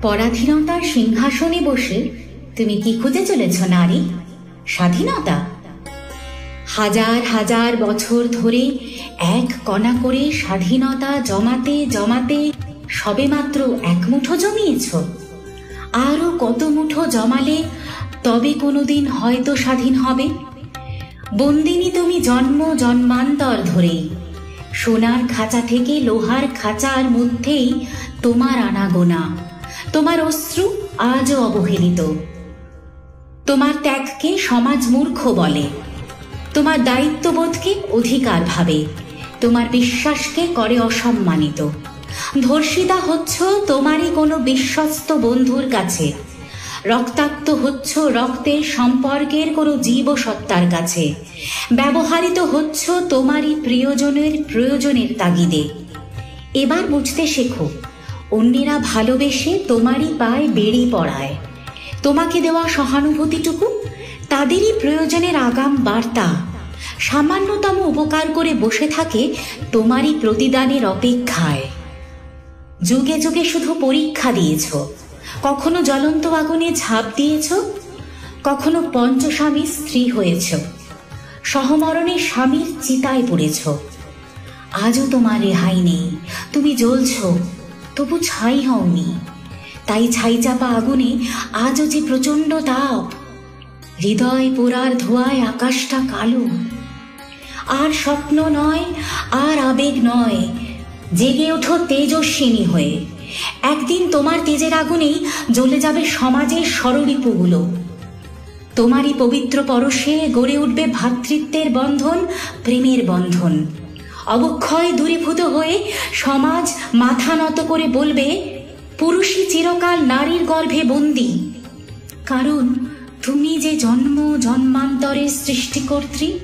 পরাধীনতার সিংহাসনে বসে তুমি কি খুঁজে চলেছ নারী? স্বাধীনতা? হাজার হাজার বছর ধরে এক কণা করে স্বাধীনতা জমাতে জমাতে সবেমাত্র এক মুঠো জমিয়েছ। আরো কত মুঠো জমালে তবে কোনোদিন হয়তো স্বাধীন হবে। বন্দিনী তুমি জন্ম জন্মান্তর ধরেই। সোনার খাঁচা থেকে লোহার খাঁচার মধ্যেই তোমার আনাগোনা। তোমার অশ্রু আজও অবহেলিত। তোমার ত্যাগকে সমাজ মূর্খ বলে, তোমার দায়িত্ববোধকে অধিকার ভাবে, তোমার বিশ্বাসকে করে অসম্মানিত। ধর্ষিতা হচ্ছ তোমারই কোনো বিশ্বস্ত বন্ধুর কাছে, রক্তাক্ত হচ্ছ রক্তের সম্পর্কের কোনো জীবসত্তার কাছে, ব্যবহারিত হচ্ছ তোমারই প্রিয়জনের প্রয়োজনের তাগিদে। এবার বুঝতে শেখো, অন্যেরা ভালোবেসে তোমারই পায়ে বেড়ে পড়ায়। তোমাকে দেওয়া সহানুভূতিটুকু তাদেরই প্রয়োজনের আগাম বার্তা। সামান্যতম উপকার করে বসে থাকে তোমারই প্রতিদানের অপেক্ষায়। যুগে যুগে শুধু পরীক্ষা দিয়েছ, কখনো জ্বলন্ত আগুনে ঝাঁপ দিয়েছ, কখনো পঞ্চস্বামীর স্ত্রী হয়েছ, সহমরণে স্বামীর চিতায় পড়েছ। আজও তোমার রেহাই নেই, তুমি জ্বলছ, তবু ছাই হওনি। তাই ছাই চাপা আগুনে আজও যে প্রচণ্ড তাপ। হৃদয় পোড়ার ধোঁয়ায় আকাশটা কালো। আর স্বপ্ন নয়, আর আবেগ নয়, জেগে ওঠো তেজস্বিনী হয়ে। একদিন তোমার তেজের আগুনেই জ্বলে যাবে সমাজের ষড়রিপুগুলো। তোমারই পবিত্র পরশে গড়ে উঠবে ভ্রাতৃত্বের বন্ধন, প্রেমের বন্ধন। অবক্ষয় দূরীভূত হয়ে সমাজ মাথা নত করে বলবে, পুরুষই চিরকাল নারীর গর্ভে বন্দী। কারণ তুমি যে জন্ম জন্মান্তরের সৃষ্টিকর্ত্রী।